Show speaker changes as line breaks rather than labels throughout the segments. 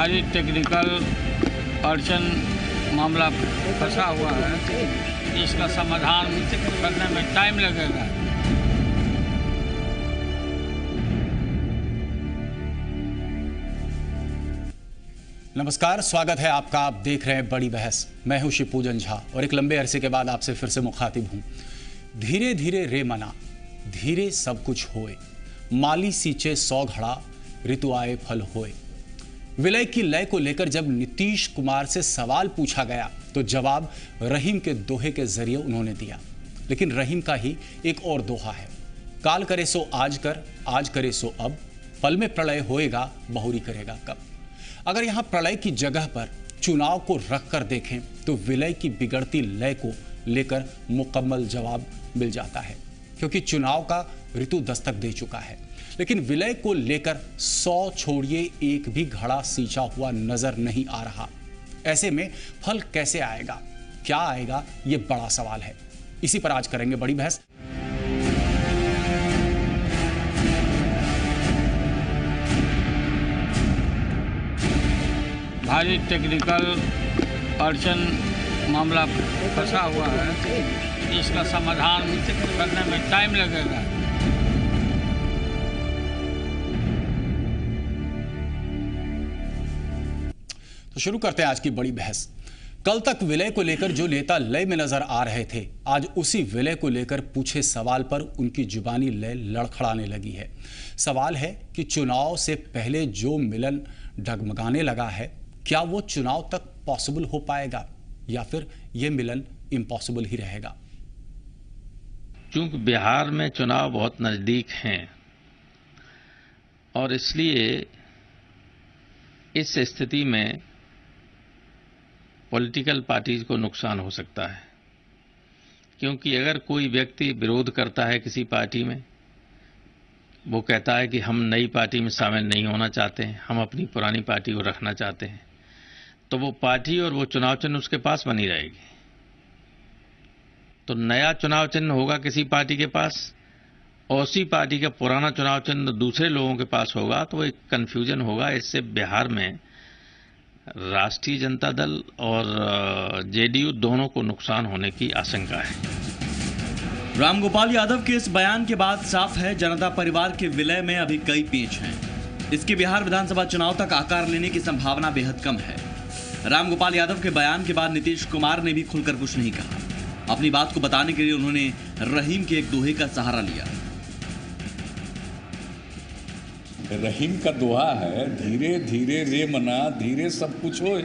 भारी टेक्निकल अड़चन मामला फंसा हुआ है। इसका समाधान करने में टाइम लगेगा।
नमस्कार, स्वागत है आपका। आप देख रहे हैं बड़ी बहस। मैं हूं शिवपूजन झा और एक लंबे अरसे के बाद आपसे फिर से मुखातिब हूं। धीरे धीरे रे मना, धीरे सब कुछ होए, माली सींचे 100 घड़ा, ऋतु आए फल होए। विलय की लय को लेकर जब नीतीश कुमार से सवाल पूछा गया तो जवाब रहीम के दोहे के जरिए उन्होंने दिया। लेकिन रहीम का ही एक और दोहा है, काल करे सो आज कर, आज करे सो अब, पल में प्रलय होएगा, बहुरी करेगा कब। अगर यहां प्रलय की जगह पर चुनाव को रख कर देखें तो विलय की बिगड़ती लय को लेकर मुकम्मल जवाब मिल जाता है, क्योंकि चुनाव का ऋतु दस्तक दे चुका है। लेकिन विलय को लेकर 100 छोड़िए एक भी घड़ा सींचा हुआ नजर नहीं आ रहा। ऐसे में फल कैसे आएगा, क्या आएगा, ये बड़ा सवाल है। इसी पर आज करेंगे बड़ी बहस।
भारी टेक्निकल अड़चन मामला फंसा हुआ है। इसका समाधान करने में टाइम लगेगा।
तो शुरू करते हैं आज की बड़ी बहस। कल तक विलय को लेकर जो नेता लय में नजर आ रहे थे, आज उसी विलय को लेकर पूछे सवाल पर उनकी जुबानी लय लड़खड़ाने लगी है। सवाल है कि चुनाव से पहले जो मिलन डगमगाने लगा है, क्या वो चुनाव तक पॉसिबल हो पाएगा या फिर ये मिलन इम्पॉसिबल ही रहेगा।
क्योंकि बिहार में चुनाव बहुत नजदीक हैं और इसलिए इस स्थिति में पॉलिटिकल पार्टीज को नुकसान हो सकता है। क्योंकि अगर कोई व्यक्ति विरोध करता है किसी पार्टी में, वो कहता है कि हम नई पार्टी में शामिल नहीं होना चाहते हैं, हम अपनी पुरानी पार्टी को रखना चाहते हैं, तो वो पार्टी और वो चुनाव चिन्ह उसके पास बनी रहेगी। तो नया चुनाव चिन्ह होगा किसी पार्टी के पास और उसी पार्टी का पुराना चुनाव चिन्ह दूसरे लोगों के पास होगा, तो एक कन्फ्यूजन होगा। इससे बिहार में राष्ट्रीय जनता दल और जेडीयू दोनों को नुकसान होने की आशंका है।
रामगोपाल यादव के इस बयान के बाद साफ है, जनता परिवार के विलय में अभी कई पेच हैं। इसके बिहार विधानसभा चुनाव तक आकार लेने की संभावना बेहद कम है। रामगोपाल यादव के बयान के बाद नीतीश कुमार ने भी खुलकर कुछ नहीं कहा। अपनी बात को बताने के लिए उन्होंने रहीम के एक दोहे का सहारा लिया।
रहीम का दोहा है, धीरे धीरे रे मना, धीरे सब कुछ होए।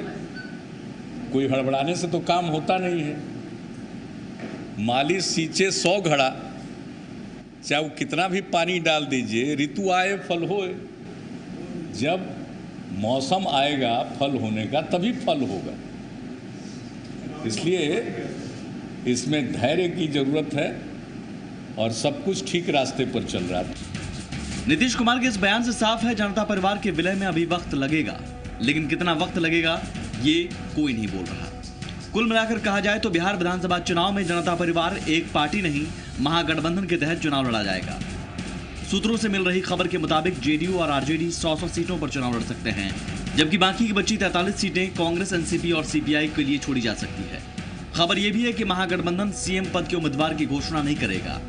कोई हड़बड़ाने से तो काम होता नहीं है। माली सींचे 100 घड़ा, चाहे वो कितना भी पानी डाल दीजिए, ऋतु आए फल होए। जब मौसम आएगा फल होने का, तभी फल होगा। इसलिए इसमें धैर्य की जरूरत है और सब कुछ ठीक रास्ते पर चल रहा है।
नीतीश कुमार के इस बयान से साफ है, जनता परिवार के विलय में अभी वक्त लगेगा, लेकिन कितना वक्त लगेगा ये कोई नहीं बोल रहा। कुल मिलाकर कहा जाए तो बिहार विधानसभा चुनाव में जनता परिवार एक पार्टी नहीं, महागठबंधन के तहत चुनाव लड़ा जाएगा। सूत्रों से मिल रही खबर के मुताबिक जेडीयू और आरजेडी 100 सीटों पर चुनाव लड़ सकते हैं, जबकि बाकी की बची 43 सीटें कांग्रेस, एनसीपी और सीपीआई के लिए छोड़ी जा सकती है। खबर यह भी है कि महागठबंधन सीएम पद के उम्मीदवार की घोषणा नहीं करेगा।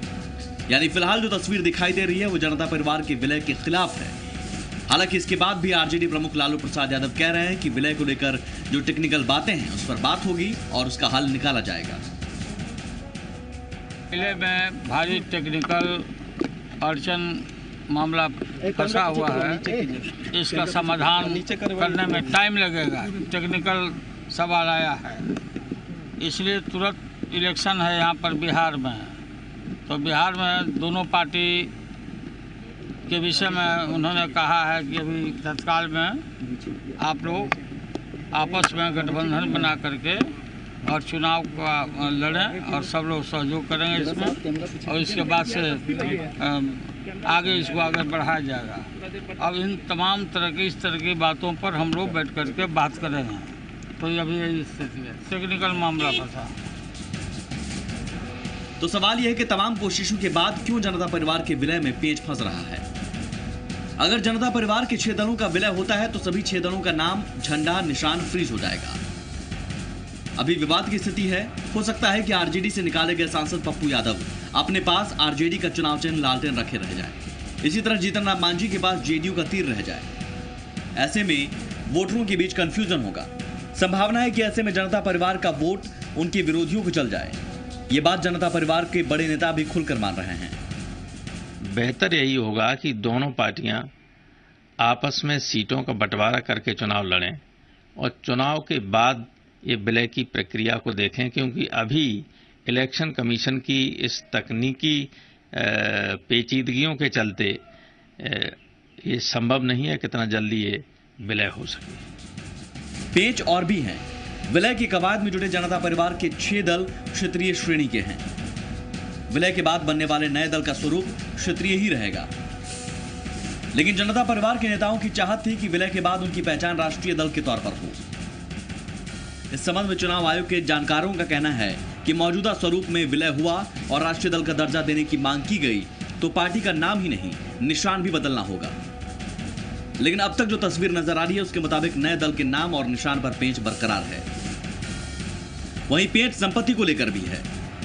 यानी फिलहाल जो तस्वीर दिखाई दे रही है वो जनता परिवार के विलय के खिलाफ है। हालांकि इसके बाद भी आरजेडी प्रमुख लालू प्रसाद यादव कह रहे हैं कि विलय को लेकर जो टेक्निकल बातें हैं उस पर बात होगी और उसका हल निकाला जाएगा।
विलय में भारी टेक्निकल अड़चन मामला फंसा हुआ है। इसका समाधान करने में टाइम लगेगा। टेक्निकल सवाल आया है, इसलिए तुरंत इलेक्शन है यहाँ पर बिहार में। तो बिहार में दोनों पार्टी के विषय में उन्होंने कहा है कि अभी तत्काल में आप लोग आपस में गठबंधन बना करके और चुनाव का लड़ें और सब लोग सहयोग करेंगे इसमें, और इसके बाद से आगे इसको आगे बढ़ाया जाएगा। अब इन तमाम तरह की इस तरह की बातों पर हम लोग बैठ करके बात करेंगे। तो अभी यही स्थिति है, टेक्निकल मामला फंसा।
तो सवाल यह है कि तमाम कोशिशों के बाद क्यों जनता परिवार के विलय में पेच फंस रहा है। अगर जनता परिवार के 6 दलों का विलय होता है तो सभी 6 दलों का नाम, झंडा, निशान फ्रीज हो जाएगा। अभी विवाद की स्थिति है। हो सकता है कि आरजेडी से निकाले गए सांसद पप्पू यादव अपने पास आरजेडी का चुनाव चिन्ह लालटेन रखे रह जाए। इसी तरह जीतन राम मांझी के पास जेडीयू का तीर रह जाए। ऐसे में वोटरों के बीच कंफ्यूजन होगा। संभावना है कि ऐसे में जनता परिवार का वोट उनके विरोधियों को चल जाए। ये बात जनता परिवार के बड़े नेता भी खुलकर मान रहे हैं।
बेहतर यही होगा कि दोनों पार्टियां आपस में सीटों का बंटवारा करके चुनाव लड़ें और चुनाव के बाद ये विलय की प्रक्रिया को देखें, क्योंकि अभी इलेक्शन कमीशन की इस तकनीकी पेचीदगियों के चलते ये संभव नहीं है कितना जल्दी ये विलय हो सके।
पेच और भी हैं। विलय की कवायद में जुटे जनता परिवार के 6 दल क्षेत्रीय श्रेणी के हैं। विलय के बाद बनने वाले नए दल का स्वरूप क्षेत्रीय ही रहेगा। लेकिन जनता परिवार के नेताओं की चाहत थी कि विलय के बाद उनकी पहचान राष्ट्रीय दल के तौर पर हो। इस संबंध में चुनाव आयोग के जानकारों का कहना है कि मौजूदा स्वरूप में विलय हुआ और राष्ट्रीय दल का दर्जा देने की मांग की गई तो पार्टी का नाम ही नहीं, निशान भी बदलना होगा। लेकिन अब तक जो तस्वीर नजर आ रही है उसके मुताबिक नए दल के नाम और निशान पर पेंच बरकरार है। वहीं पेंच संपत्ति को लेकर भी है।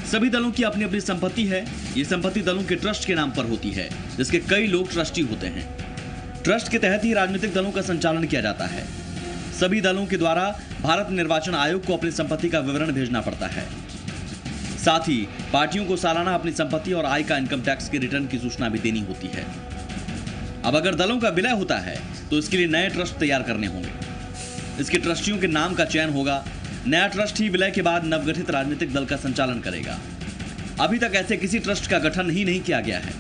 सभी दलों की अपनी अपनी संपत्ति है। ये संपत्ति दलों के ट्रस्ट के नाम पर होती है, जिसके कई लोग ट्रस्टी होते हैं। ट्रस्ट के तहत ही राजनीतिक दलों का संचालन किया जाता है। सभी दलों के द्वारा भारत निर्वाचन आयोग को अपनी संपत्ति का विवरण भेजना पड़ता है। साथ ही पार्टियों को सालाना अपनी संपत्ति और आय का इनकम टैक्स के रिटर्न की सूचना भी देनी होती है। अब अगर दलों का विलय होता है तो इसके लिए नए ट्रस्ट तैयार करने होंगे। इसके ट्रस्टियों के नाम का चयन होगा। नया ट्रस्ट ही विलय के बाद नवगठित राजनीतिक दल का संचालन करेगा। अभी तक ऐसे किसी ट्रस्ट का गठन ही नहीं किया गया है।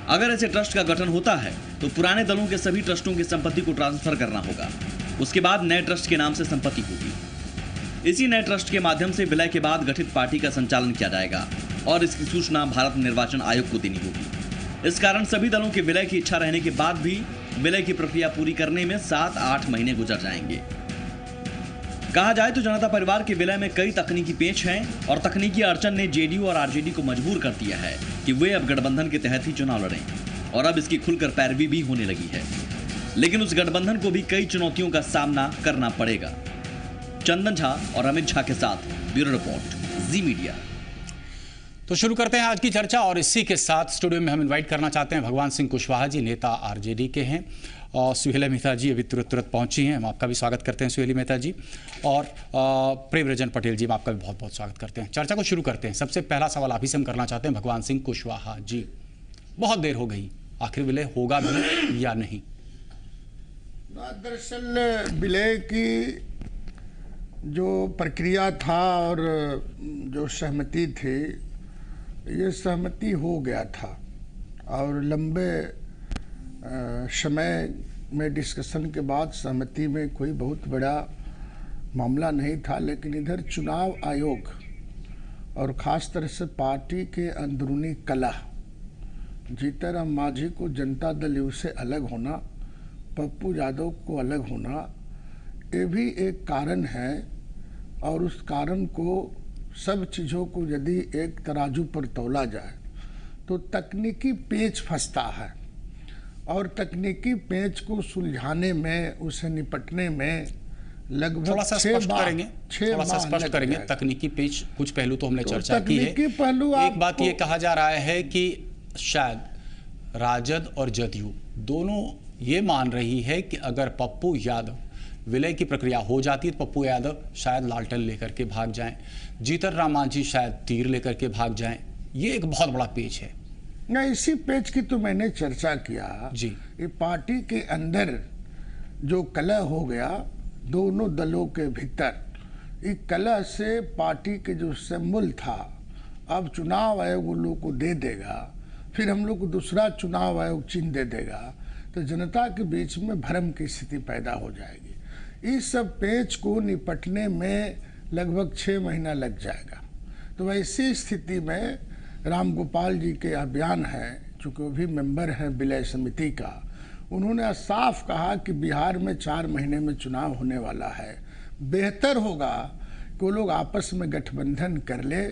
अगर ऐसे ट्रस्ट का गठन होता है तो पुराने दलों के सभी ट्रस्टों की संपत्ति को ट्रांसफर करना होगा। उसके बाद नए ट्रस्ट के नाम से संपत्ति होगी। इसी नए ट्रस्ट के माध्यम से विलय के बाद गठित पार्टी का संचालन किया जाएगा और इसकी सूचना भारत निर्वाचन आयोग को देनी होगी। इस कारण सभी दलों के विलय की इच्छा रहने के बाद भी विलय की प्रक्रिया पूरी करने में 7-8 महीने गुजर जाएंगे। कहा जाए तो जनता परिवार के विलय में कई तकनीकी पेच हैं और तकनीकी अड़चन ने जेडीयू और आरजेडी को मजबूर कर दिया है कि वे अब गठबंधन के तहत ही चुनाव लड़ें और अब इसकी खुलकर पैरवी भी होने लगी है। लेकिन उस गठबंधन को भी कई चुनौतियों का सामना करना पड़ेगा। चंदन झा और अमित झा के साथ ब्यूरो रिपोर्ट, जी मीडिया।
तो शुरू करते हैं आज की चर्चा और इसी के साथ स्टूडियो में हम इनवाइट करना चाहते हैं भगवान सिंह कुशवाहा जी, नेता आरजेडी के हैं, और सुहेला मेहता जी अभी तुरंत पहुंची हैं। हम आपका भी स्वागत करते हैं सुहेली मेहता जी, और प्रेमरंजन पटेल जी, हम आपका भी बहुत बहुत स्वागत करते हैं। चर्चा को शुरू करते हैं। सबसे पहला सवाल आप ही से हम करना चाहते हैं भगवान सिंह कुशवाहा जी। बहुत देर हो गई, आखिर विलय होगा भी या नहीं?
दरअसल विलय की जो प्रक्रिया था और जो सहमति थी, ये सहमति हो गया था और लंबे समय में डिस्कशन के बाद सहमति में कोई बहुत बड़ा मामला नहीं था। लेकिन इधर चुनाव आयोग और ख़ास तरह से पार्टी के अंदरूनी कलह, जीतन राम मांझी को जनता दल यू से अलग होना, पप्पू यादव को अलग होना, ये भी एक कारण है। और उस कारण को, सब चीज़ों को यदि एक तराजू पर तौला जाए तो तकनीकी पेच फंसता है और तकनीकी पेच को सुलझाने में, उसे निपटने में लगभग
थोड़ा सा स्पष्ट करेंगे तकनीकी पेच। कुछ पहलू तो हमने चर्चा की है। एक बात ये कहा जा रहा है कि शायद राजद और जदयू दोनों ये मान रही है कि अगर पप्पू यादव विलय की प्रक्रिया हो जाती है तो पप्पू यादव शायद लालटेन लेकर के भाग जाएं, जीतन राम मांझी शायद तीर लेकर के भाग जाएं। ये एक बहुत बड़ा पेच है
ना। इसी पेच की तो मैंने चर्चा किया
जी।
ये पार्टी के अंदर जो कलह हो गया दोनों दलों के भीतर, इस कलह से पार्टी के जो सिंबल था, अब चुनाव आयोग उन लोग को दे देगा, फिर हम लोग को दूसरा चुनाव आयोग चिन्ह दे देगा, तो जनता के बीच में भ्रम की स्थिति पैदा हो जाएगी। इस सब पेच को निपटने में लगभग 6 महीना लग जाएगा। तो ऐसी स्थिति में राम गोपाल जी के अभियान है, चूँकि वो भी मेंबर हैं विलय समिति का, उन्होंने साफ कहा कि बिहार में 4 महीने में चुनाव होने वाला है। बेहतर होगा कि वो लोग आपस में गठबंधन कर ले।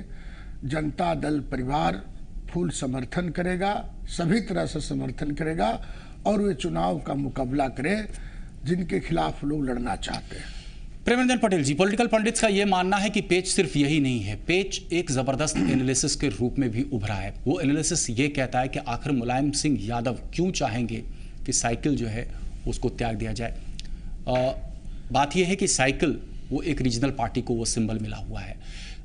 जनता दल परिवार फुल समर्थन करेगा, सभी तरह से समर्थन करेगा और वे चुनाव का मुकाबला करें जिनके खिलाफ लोग लड़ना चाहते हैं।
प्रेमरंजन पटेल जी, पॉलिटिकल पंडित्स का यह मानना है कि पेच सिर्फ यही नहीं है, पेच एक जबरदस्त एनालिसिस के रूप में भी उभरा है। वो एनालिसिस ये कहता है कि आखिर मुलायम सिंह यादव क्यों चाहेंगे कि साइकिल जो है उसको त्याग दिया जाए। बात यह है कि साइकिल वो एक रीजनल पार्टी को वो सिंबल मिला हुआ है।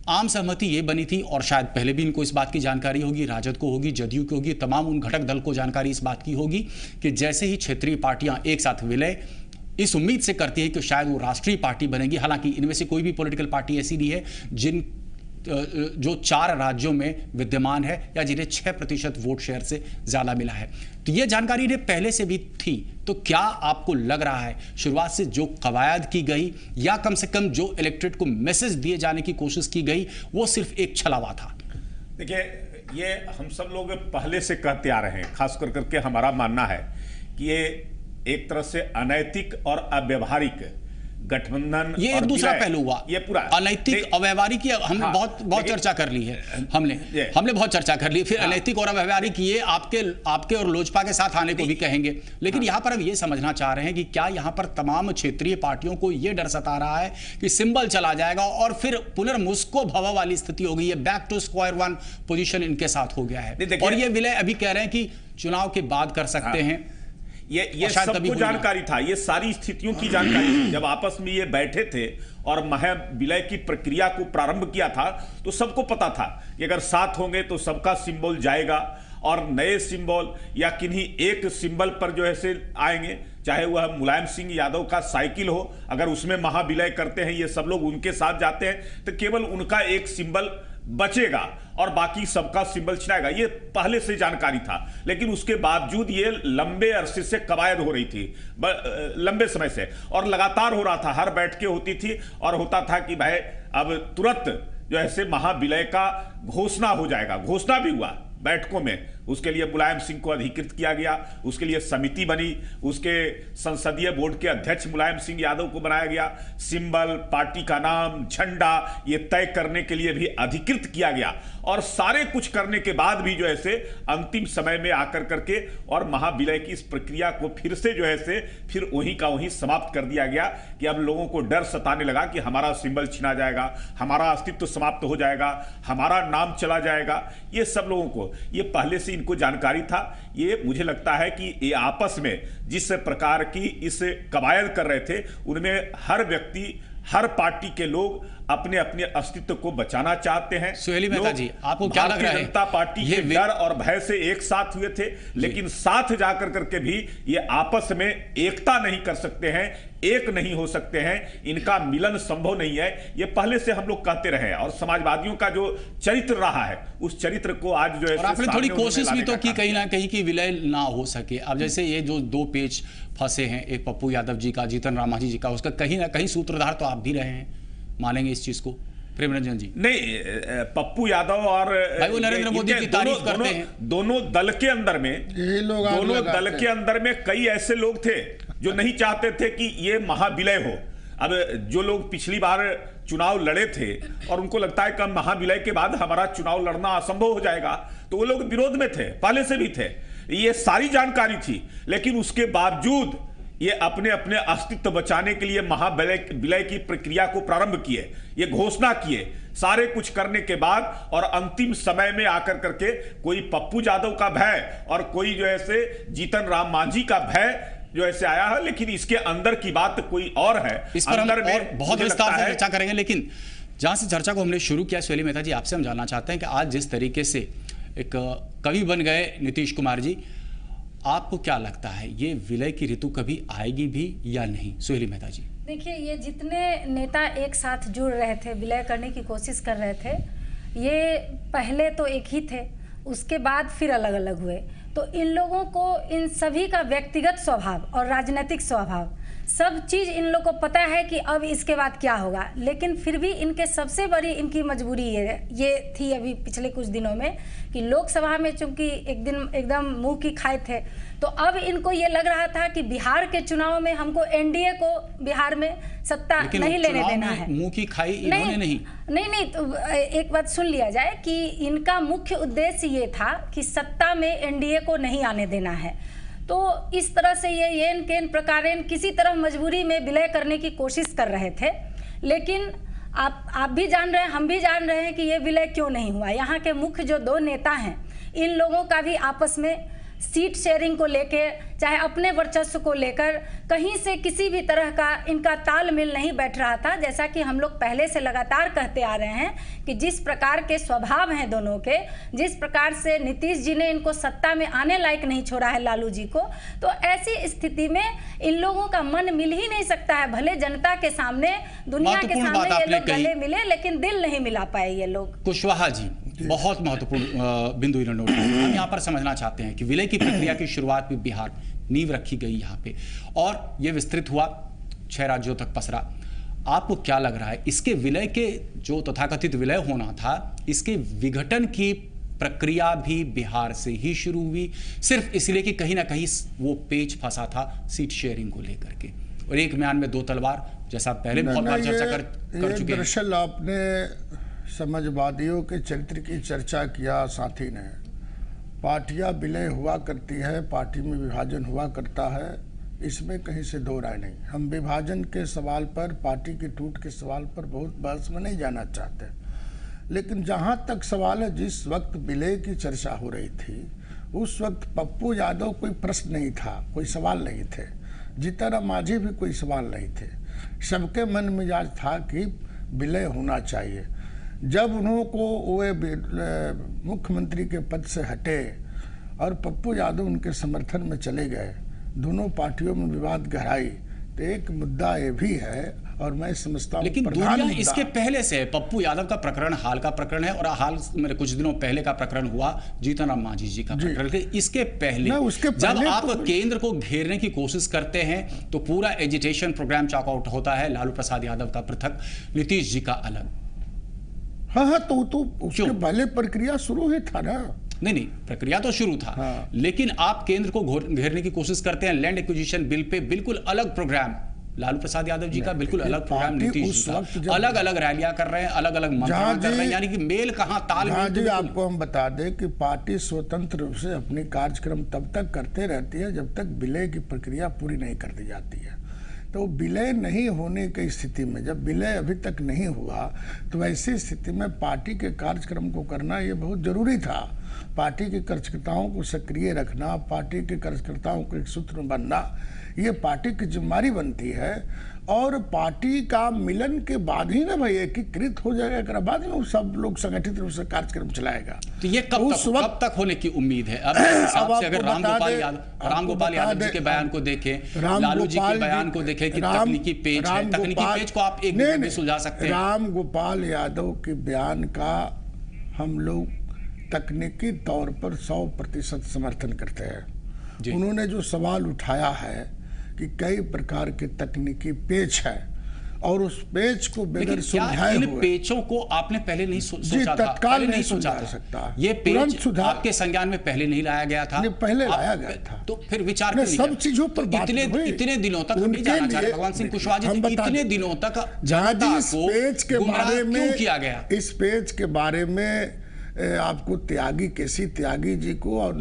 आम सहमति ये बनी थी, और शायद पहले भी इनको इस बात की जानकारी होगी, राजद को होगी, जदयू को होगी, तमाम उन घटक दल को जानकारी इस बात की होगी कि जैसे ही क्षेत्रीय पार्टियां एक साथ विलय इस उम्मीद से करती है कि शायद वो राष्ट्रीय पार्टी बनेगी। हालांकि इनमें से कोई भी पॉलिटिकल पार्टी ऐसी नहीं है जो 4 राज्यों में विद्यमान है या जिन्हें 6% वोट शेयर से ज्यादा मिला है। तो ये जानकारी इन्हें पहले से भी थी। तो क्या आपको लग रहा है शुरुआत से जो कवायद की गई या कम से कम जो इलेक्ट्रेट को मैसेज दिए जाने की कोशिश की गई वो सिर्फ एक छलावा था?
देखिए, ये हम सब लोग पहले से कहते आ रहे हैं, खास कर करके हमारा मानना है कि ये एक तरह से अनैतिक और अव्यवहारिक गठबंधन।
ये एक दूसरा पहलू हुआ, ये पूरा अनैतिक अव्यवहारिक की हमने बहुत चर्चा कर ली है। हमने बहुत चर्चा कर ली। फिर अनैतिक और अव्यवहारिक ये आपके और लोजपा के साथ आने को भी कहेंगे। लेकिन यहां पर हम ये समझना चाह रहे हैं कि क्या यहां पर तमाम क्षेत्रीय पार्टियों को ये डर सता रहा है कि सिंबल चला जाएगा और फिर पुनर्मुस्को भव वाली स्थिति हो गई है, back to square one position इनके साथ हो गया है। और ये विलय अभी कह रहे हैं कि चुनाव के बाद कर सकते हैं।
ये सबको जानकारी था, ये सारी स्थितियों की जानकारी थी। जब आपस में ये बैठे थे और महाविलय की प्रक्रिया को प्रारंभ किया था तो सबको पता था कि अगर साथ होंगे तो सबका सिंबल जाएगा और नए सिंबल या किन्हीं एक सिंबल पर जो है से आएंगे, चाहे वह मुलायम सिंह यादव का साइकिल हो। अगर उसमें महाविलय करते हैं, ये सब लोग उनके साथ जाते हैं तो केवल उनका एक सिंबल बचेगा और बाकी सबका सिंबल छिनाएगा। ये पहले से जानकारी था। लेकिन उसके बावजूद ये लंबे अरसे से कवायद हो रही थी, लंबे समय से, और लगातार हो रहा था। हर बैठकें होती थी और होता था कि भाई अब तुरंत जो है महाविलय का घोषणा हो जाएगा। घोषणा भी हुआ बैठकों में। उसके लिए मुलायम सिंह को अधिकृत किया गया, उसके लिए समिति बनी, उसके संसदीय बोर्ड के अध्यक्ष मुलायम सिंह यादव को बनाया गया, सिंबल, पार्टी का नाम, झंडा ये तय करने के लिए भी अधिकृत किया गया। और सारे कुछ करने के बाद भी जो है से अंतिम समय में आकर करके और महाविलय की इस प्रक्रिया को फिर से जो है से फिर वहीं का वहीं समाप्त कर दिया गया कि अब लोगों को डर सताने लगा कि हमारा सिंबल छीना जाएगा, हमारा अस्तित्व समाप्त हो जाएगा, हमारा नाम चला जाएगा। ये सब लोगों को ये पहले से इनको जानकारी था। ये मुझे लगता है कि ये आपस में जिस प्रकार की इस कवायद कर रहे थे उनमें हर व्यक्ति, हर पार्टी के लोग अपने अपने अस्तित्व को बचाना चाहते हैं।
सुहेली मेहता जी, आपको क्या लग रहा है?
जनता पार्टी के डर और भय से एक साथ हुए थे, लेकिन साथ जाकर करके भी ये आपस में एकता नहीं कर सकते हैं, एक नहीं हो सकते हैं, इनका मिलन संभव नहीं है। ये पहले से हम लोग कहते रहे और समाजवादियों का जो चरित्र रहा है उस चरित्र को आज जो है
आपने थोड़ी कोशिश भी तो की कहीं ना कहीं कि विलय ना हो सके। अब जैसे ये जो 2 पेज फंसे हैं, एक पप्पू यादव जी का, जीतन राम मांझी जी का, उसका कहीं ना कहीं सूत्रधार तो आप भी रहे हैं, मानेंगे इस चीज को प्रेमरंजन जी?
नहीं, पप्पू यादव और
भाई वो नरेंद्र मोदी की तारीफ करते हैं।
दोनों दल के अंदर में, दोनों दल के अंदर में कई ऐसे लोग थे जो नहीं चाहते थे कि ये महाविलय हो। अब जो लोग पिछली बार चुनाव लड़े थे और उनको लगता है कि महाविलय के बाद हमारा चुनाव लड़ना असंभव हो जाएगा, तो वो लोग विरोध में थे, पहले से भी थे। ये सारी जानकारी थी, लेकिन उसके बावजूद ये अपने अपने अस्तित्व बचाने के लिए महाविलय की प्रक्रिया को प्रारंभ किए, ये घोषणा किए, सारे कुछ करने के बाद और अंतिम समय में आकर करके कोई पप्पू यादव का भय और कोई जो है से जीतन राम मांझी का भय जो ऐसे आया है। लेकिन इसके अंदर की बात कोई और है।
इस पर हम और बहुत विस्तार से चर्चा करेंगे, लेकिन जहां से चर्चा को हमने शुरू किया, सुहेली मेहता जी, आपसे हम जानना चाहते हैं कि आज जिस तरीके से एक कवि बन गए नीतीश कुमार जी, आपको क्या लगता है ये विलय की ऋतु कभी आएगी भी या नहीं? सुहेली मेहता जी।
देखिए, ये जितने नेता एक साथ जुड़ रहे थे, विलय करने की कोशिश कर रहे थे, ये पहले तो एक ही थे, उसके बाद फिर अलग अलग हुए। तो इन लोगों को, इन सभी का व्यक्तिगत स्वभाव और राजनीतिक स्वभाव, सब चीज़ इन लोग को पता है कि अब इसके बाद क्या होगा। लेकिन फिर भी इनके सबसे बड़ी इनकी मजबूरी ये थी अभी पिछले कुछ दिनों में कि लोकसभा में चूंकि एक दिन एकदम मुंह की खाए थे, तो अब इनको ये लग रहा था कि बिहार के चुनाव में हमको एनडीए को बिहार में सत्ता नहीं लेने देना है।
मुंह की खाई इन्होंने
नहीं, तो एक बात सुन लिया जाए कि इनका मुख्य उद्देश्य ये था कि सत्ता में एनडीए को नहीं आने देना है। तो इस तरह से ये येन केन प्रकारेण किसी तरह मजबूरी में विलय करने की कोशिश कर रहे थे। लेकिन आप भी जान रहे हैं, हम भी जान रहे हैं कि ये विलय क्यों नहीं हुआ। यहाँ के मुख्य जो 2 नेता हैं, इन लोगों का भी आपस में सीट शेयरिंग को लेकर, चाहे अपने वर्चस्व को लेकर कहीं से किसी भी तरह का इनका तालमेल नहीं बैठ रहा था। जैसा कि हम लोग पहले से लगातार कहते आ रहे हैं कि जिस प्रकार के स्वभाव हैं दोनों के, जिस प्रकार से नीतीश जी ने इनको सत्ता में आने लायक नहीं छोड़ा है लालू जी को, तो ऐसी स्थिति में इन लोगों का मन मिल ही नहीं सकता है। भले जनता के सामने, दुनिया के सामने ये लोग गले मिले, लेकिन दिल नहीं मिला पाए ये लोग।
कुशवाहा जी, बहुत महत्वपूर्ण बिंदु इन्होंने नोट किया। हम यहाँ पर समझना चाहते हैं कि विलय की प्रक्रिया की शुरुआत भी बिहार, नींव रखी गई यहाँ पे, और ये विस्तृत हुआ, 6 राज्यों तक पसरा। आपको क्या लग रहा है, इसके विलय के जो तथाकथित विलय होना था, इसके विघटन की प्रक्रिया भी बिहार से ही शुरू हुई, सिर्फ इसलिए कि कहीं ना कहीं वो पेच फंसा था सीट शेयरिंग को लेकर के, और एक म्यान में 2 तलवार, जैसा पहले बहुत बार चर्चा कर चुके हैं।
दरअसल आपने समाजवादियों के चरित्र की चर्चा किया साथी ने। पार्टियां विलय हुआ करती है, पार्टी में विभाजन हुआ करता है, इसमें कहीं से 2 राय नहीं। हम विभाजन के सवाल पर, पार्टी की टूट के सवाल पर बहुत बहस में नहीं जाना चाहते, लेकिन जहां तक सवाल है, जिस वक्त विलय की चर्चा हो रही थी उस वक्त पप्पू यादव कोई प्रश्न नहीं था, कोई सवाल नहीं थे, जीतन राम मांझी भी कोई सवाल नहीं थे। सबके मन मिजाज था कि विलय होना चाहिए। जब उनको वे मुख्यमंत्री के पद से हटे और पप्पू यादव उनके समर्थन में चले गए, दोनों पार्टियों में विवाद गहराई, तो एक मुद्दा ये भी है, और मैं समझता हूं
लेकिन दुनिया इसके पहले से, पप्पू यादव का प्रकरण हाल का प्रकरण है, और हाल में कुछ दिनों पहले का प्रकरण हुआ जीतन राम मांझी जी का प्रकरण। इसके पहले जब आप केंद्र को घेरने की कोशिश करते हैं तो पूरा एजिटेशन प्रोग्राम चॉकआउट होता है, लालू प्रसाद यादव का पृथक, नीतीश जी का अलग।
हाँ, तो उसके पहले प्रक्रिया शुरू ही था ना।
नहीं, प्रक्रिया तो शुरू था। हाँ। लेकिन आप केंद्र को घेरने की कोशिश करते हैं, लैंड एक्विजिशन बिल पे बिल्कुल अलग प्रोग्राम लालू प्रसाद यादव जी का, बिल्कुल अलग प्रोग्राम नीतीश जी का, अलग अलग रैलियां कर रहे हैं, अलग अलग मंथन कर रहे हैं, यानी कि मेल कहां तालमेल।
जी आपको हम बता दें कि पार्टी स्वतंत्र रूप से अपनी कार्यक्रम तब तक करते रहती है जब तक विलय की प्रक्रिया पूरी नहीं कर दी जाती है। तो विलय नहीं होने की स्थिति में, जब विलय अभी तक नहीं हुआ, तो ऐसी स्थिति में पार्टी के कार्यक्रम को करना ये बहुत जरूरी था। पार्टी के कार्यकर्ताओं को सक्रिय रखना, पार्टी के कार्यकर्ताओं को एक सूत्र में बनना, ये पार्टी की जिम्मेदारी बनती है। और पार्टी का मिलन के बाद ही ना भाई एकीकृत हो जाएगा, बाद में सब लोग संगठित रूप से कार्यक्रम चलाएगा।
तो ये कब तक होने की उम्मीद है? अब से अगर रामगोपाल यादव जी के बयान को देखें, लालू जी के बयान को देखें कि तकनीकी पेच है, तकनीकी पेच को आप एक दिन में सुलझा सकते हैं।
रामगोपाल यादव के बयान का हम लोग तकनीकी तौर पर 100% समर्थन करते हैं। उन्होंने जो सवाल उठाया है कि कई प्रकार के तकनीकी पेच है, और उस पेच को बगैर सुलझाए हुए,
पेचों को आपने पहले नहीं सोचा था?
तत्काल नहीं सोचा सकता।
ये पेच आपके संज्ञान में पहले नहीं लाया गया था?
पहले लाया गया था।
तो फिर विचार क्यों नहीं?
सब चीजों पर
इतने दिनों तक हम नहीं जानना चाह रहे भगवान सिंह कुशवाहा जी, इतने दिनों तक
जनता को पेच के बारे में
क्यों किया गया?
इस पेच के बारे में आपको केसी त्यागी जी को और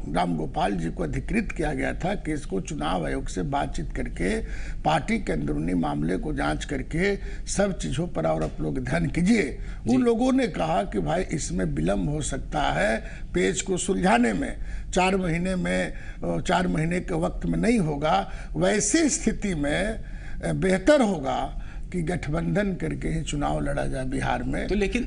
रामगोपाल जी को अधिकृत किया गया था कि इसको चुनाव आयोग से बातचीत करके, पार्टी के अंदरूनी मामले को जांच करके सब चीज़ों पर और आप लोग ध्यान कीजिए। उन लोगों ने कहा कि भाई इसमें विलम्ब हो सकता है, पेच को सुलझाने में 4 महीने के वक्त में नहीं होगा। वैसी स्थिति में बेहतर होगा कि गठबंधन करके ही चुनाव लड़ा जाए बिहार में।
तो लेकिन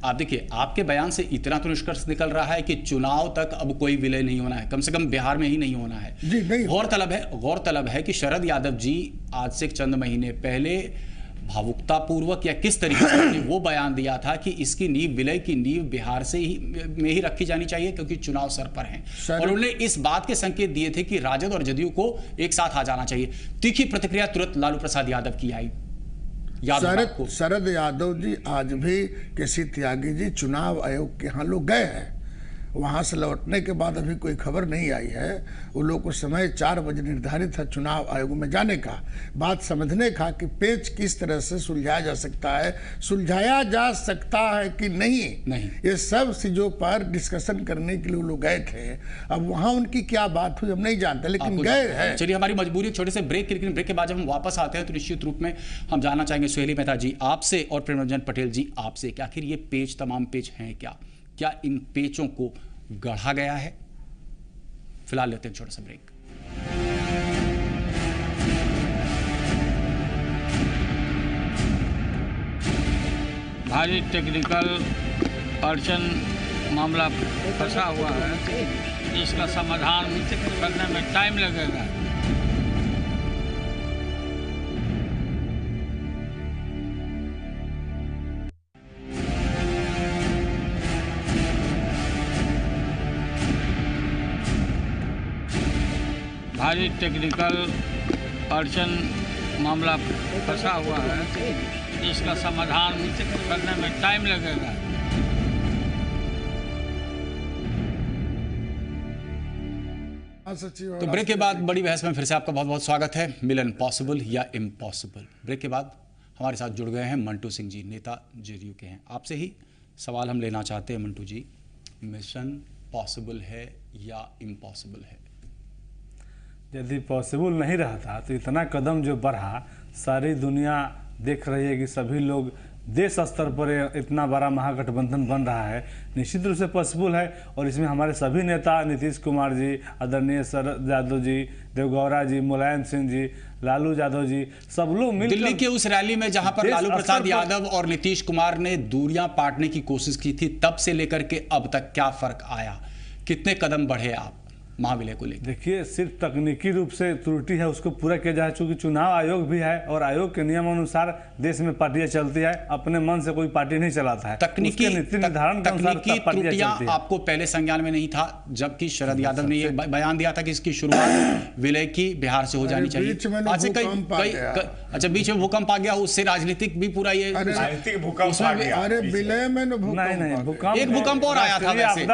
आप देखिए, आपके बयान से इतना तो निष्कर्ष निकल रहा है कि चुनाव तक अब कोई विलय नहीं होना है, कम से कम बिहार में ही नहीं होना है।
जी नहीं।
गौरतलब है कि शरद यादव जी आज से चंद महीने पहले भावुकतापूर्वक या किस तरीके से वो बयान दिया था कि इसकी नींव, विलय की नींव बिहार से में ही रखी जानी चाहिए क्योंकि चुनाव सर पर हैं, और उन्होंने इस बात के संकेत दिए थे कि राजद और जदयू को एक साथ आ जाना चाहिए। तीखी प्रतिक्रिया तुरंत लालू प्रसाद यादव की आई।
शरद यादव जी आज भी केसी त्यागी जी चुनाव आयोग के यहाँ लोग गए हैं, वहाँ से लौटने के बाद अभी कोई खबर नहीं आई है। वो लोग को समय 4 बजे निर्धारित है चुनाव आयोग में जाने का। बात समझने का कि पेच किस तरह से सुलझाया जा सकता है, सुलझाया जा सकता है कि नहीं, ये सब चीज़ों पर डिस्कशन करने के लिए वो लोग गए थे। अब वहाँ उनकी क्या बात हुई हम नहीं जानते, लेकिन गए हैं।
चलिए, हमारी मजबूरी छोटे से ब्रेक, लेकिन ब्रेक के बाद जब हम वापस आते हैं तो निश्चित रूप में हम जानना चाहेंगे सुहेली मेहता जी आपसे और प्रेमरंजन पटेल जी आपसे कि आखिर ये पेच तमाम पेच हैं क्या इन पेचों को गढ़ा गया है? फिलहाल लेते हैं छोटा सा ब्रेक।
भारी टेक्निकल अड़चन मामला फंसा हुआ है, इसका समाधान करने में टाइम लगेगा। भारी टेक्निकल अड़चन मामला फंसा हुआ है, इसका समाधान करने में टाइम लगेगा।
तो ब्रेक के बाद बड़ी बहस में फिर से आपका बहुत बहुत स्वागत है। मिलन पॉसिबल या इम्पॉसिबल? ब्रेक के बाद हमारे साथ जुड़ गए हैं मंटू सिंह जी, नेता जेडीयू के हैं। आपसे ही सवाल हम लेना चाहते हैं मंटू जी, मिशन पॉसिबल है या इम्पॉसिबल है?
यदि पॉसिबल नहीं रहता तो इतना कदम जो बढ़ा, सारी दुनिया देख रही है कि सभी लोग देश स्तर पर इतना बड़ा महागठबंधन बन रहा है, निश्चित रूप से पॉसिबल है। और इसमें हमारे सभी नेता, नीतीश कुमार जी, आदरणीय शरद यादव जी, देवगौड़ा जी, मुलायम सिंह जी, लालू यादव जी, सब लोग मिलकर
दिल्ली के उस रैली में जहां पर लालू प्रसाद यादव और नीतीश कुमार ने दूरियां पाटने की कोशिश की थी, तब से लेकर के अब तक क्या फर्क आया? कितने कदम बढ़े आप महाविलय को लेकर?
देखिए, सिर्फ तकनीकी रूप से त्रुटि है, उसको पूरा किया जाए। चूंकि चुनाव आयोग भी है और आयोग के नियमानुसार देश में पार्टियां चलती है, अपने मन से कोई पार्टी नहीं चलाता है।
तकनीकी
निर्धारण के अनुसार
त्रुटियां आपको पहले संज्ञान में नहीं था, जबकि शरद यादव ने ये बयान दिया था कि इसकी शुरुआत विलय की बिहार से हो जानी चाहिए। आज से अच्छा, बीच में भूकंप आ गया, उससे राजनीतिक भी पूरा ये
भूकंप आ गया।
अरे विलय में
भूकंप,
एक भूकंप और आया था वैसे।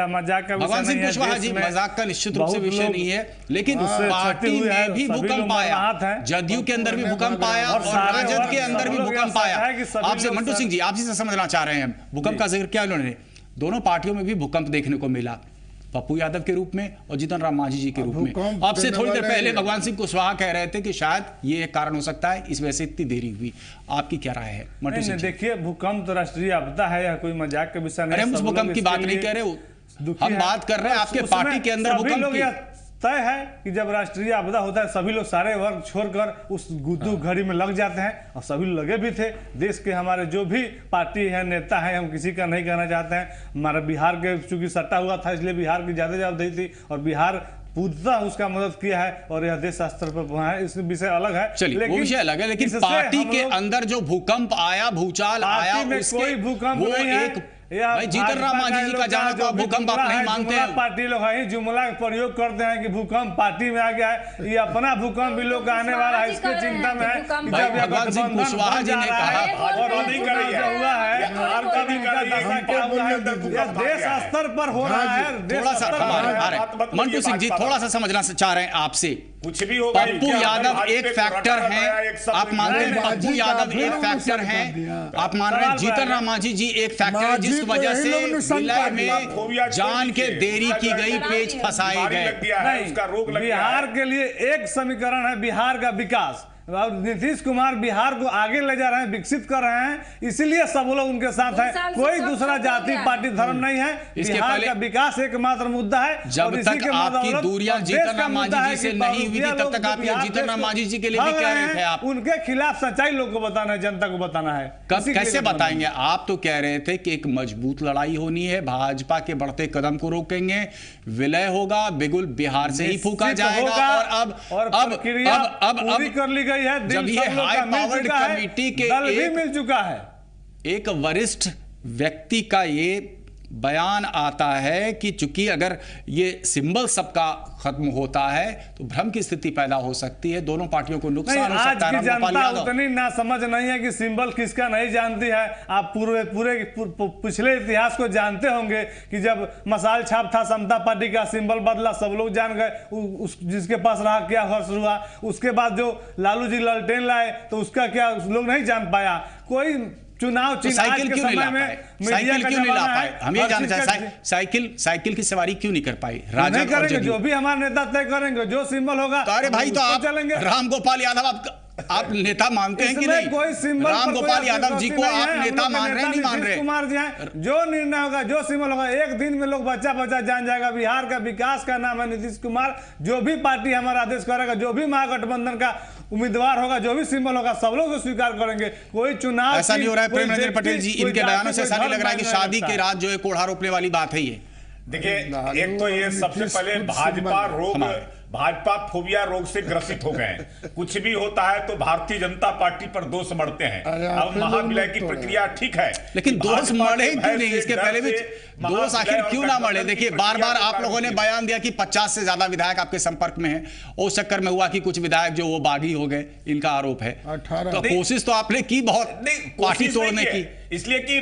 मजाक का
भगवान सिंह कुशवाहा जी, मजाक निश्चित रूप से विषय नहीं है, लेकिन पार्टी में भी भूकंप आया, जदयू के अंदर भी भूकंप आया और राजद के अंदर भी भूकंप आया। आपसे मंटू सिंह जी, आपसे से समझना चाह रहे हैं, भूकंप का जिक्र किया उन्होंने, दोनों पार्टियों में भी भूकंप देखने को मिला, पप्पू यादव के रूप में और जीतन राम मांझी जी के रूप में। आपसे थोड़ी देर पहले भगवान सिंह कुशवाहा कह रहे थे कि शायद ये एक कारण हो सकता है, इस वजह से इतनी देरी हुई। आपकी क्या राय है मंटू सिंह?
देखिए, भूकंप तो राष्ट्रीय आपदा है, या कोई मजाक का विषय नहीं।
अरे हम उस भूकंप की बात नहीं कर रहे, हम बात कर रहे हैं आपके पार्टी के अंदर भूकंप की।
तय है कि जब राष्ट्रीय आपदा होता है, सभी लोग सारे वर्ग छोड़कर उस गुद्दू घड़ी में लग जाते हैं, और सभी लगे भी थे। देश के हमारे जो भी पार्टी है, नेता है, हम किसी का नहीं कहना चाहते हैं, हमारा बिहार के चूंकि सट्टा हुआ था, इसलिए बिहार की ज्यादा जवाबदेही थी और बिहार पूरा उसका मदद किया है और यह देश स्तर पर पहुंचा है। इस विषय अलग है,
चलिए वो विषय अलग है, लेकिन पार्टी के अंदर जो भूकंप आया, भूचाल आया,
कोई भूकंप नहीं है।
भाई जीतन राम मांझी जी का जाना तो भूकंप आप नहीं मानते हैं।
पार्टी लोग है जुमला का प्रयोग करते हैं कि भूकंप पार्टी में आ गया है, ये अपना भूकंप भी लोग आने वाला है, इसकी चिंता में है।
भगवान सिंह कुशवाहा जी ने कहा
देश स्तर पर हो रहा है।
थोड़ा सा मंटू सिंह जी थोड़ा सा समझना चाह रहे हैं आपसे,
कुछ भी होगा,
पप्पू यादव एक फैक्टर है, आप मानते हैं पप्पू यादव एक फैक्टर है, आप मान रहे हैं जीतन राम मांझी जी एक फैक्टर है, जिस वजह से विलय में जान के देरी की गई, पेच फंसाए गए।
बिहार के लिए एक समीकरण है, बिहार का विकास। नीतीश कुमार बिहार को आगे ले जा रहे हैं, विकसित कर रहे हैं, इसीलिए सब लोग उनके साथ हैं। कोई दूसरा जाति पार्टी धर्म नहीं है, बिहार का विकास एकमात्र मुद्दा है।
जब तक आपकी दूरियां जीतन राम मांझी जी से नहीं हुई थी, तब तक आप जीतन राम मांझी जी के लिए भी कह रहे थे, आप
उनके खिलाफ सच्चाई लोग को बताना है, जनता को बताना है।
कब कैसे बताएंगे? आप तो कह रहे थे कि एक मजबूत लड़ाई होनी है, भाजपा के बढ़ते कदम को रोकेंगे, विलय होगा, बिगुल बिहार से ही फूका जाएगा। और अब
कर ली है,
जब ये हाई पावर्ड कमेटी के
मिल चुका है,
एक वरिष्ठ व्यक्ति का ये बयान आता है कि चूंकि अगर ये सिंबल सबका खत्म होता है तो भ्रम की स्थिति पैदा हो सकती है, दोनों पार्टियों को नुकसान हो सकता है।
आज की जनता उतनी ना समझ नहीं है कि सिंबल किसका नहीं जानती है। आप पूरे पिछले इतिहास को जानते होंगे कि जब मशाल छाप था, समता पार्टी का सिंबल बदला, सब लोग जान गए जिसके पास रहा क्या हर्ष हुआ। उसके बाद जो लालू जी लालटेन लाए तो उसका क्या लोग नहीं जान पाया। कोई चुनाव
तो साइकिल क्यों नहीं ला पाए? साइकिल क्यों नहीं ला पाए? हम ये जानना चाहते हैं साइकिल की सवारी क्यों नहीं कर पाई?
राजग करेंगे, जो भी हमारे नेता तय करेंगे, जो सिंबल होगा।
तो अरे भाई, तो आप चलेंगे। रामगोपाल यादव आप नेता मानते हैं कि नहीं?
कोई सिंबल
रामगोपाल यादव जी को आप नेता मान रहे हैं, नहीं मान रहे?
कुमार जी हैं, जो निर्णय होगा, जो सिंबल होगा, एक दिन में लोग बच्चा जान जाएगा। बिहार का विकास का नाम है नीतीश कुमार। जो भी पार्टी हमारा आदेश करेगा, जो भी महागठबंधन का उम्मीदवार होगा, जो भी सिंबल होगा, सब लोग स्वीकार करेंगे। कोई चुनाव
ऐसा नहीं हो रहा है प्रेमचंद्र पटेल जी, इनके बयानों से ऐसा नहीं लग रहा है कि शादी के रात जो है कोढ़ा रोपने वाली बात है ये।
देखिए, एक तो ये सबसे पहले भाजपा फोबिया रोग से ग्रसित हो गए हैं। कुछ भी होता है तो भारतीय जनता पार्टी पर दोष मढ़ते हैं। अब महाविलय की प्रक्रिया ठीक है,
लेकिन दोष मढ़े क्यों नहीं? इसके पहले भी दोष आखिर क्यों ना मढ़े? देखिए, बार बार आप लोगों ने बयान दिया कि 50 से ज्यादा विधायक आपके संपर्क में हैं। उस चक्कर में हुआ कि कुछ विधायक जो वो बागी हो गए, इनका आरोप है। तो कोशिश तो आपने की बहुत पार्टी तोड़ने की,
इसलिए कि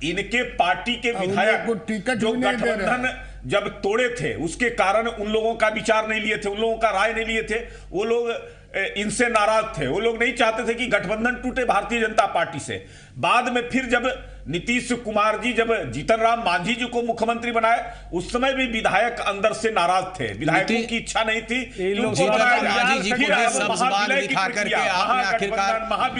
इनके पार्टी के विधायक जो गठबंधन जब तोड़े थे उसके कारण उन लोगों का विचार नहीं लिए थे, उन लोगों का राय नहीं लिए थे। वो लोग इनसे नाराज थे, वो लोग नहीं चाहते थे कि गठबंधन टूटे भारतीय जनता पार्टी से। बाद में फिर जब नीतीश कुमार जी जब जीतन राम मांझी जी को मुख्यमंत्री बनाए, उस समय भी विधायक अंदर से नाराज थे, विधायकों की इच्छा नहीं थी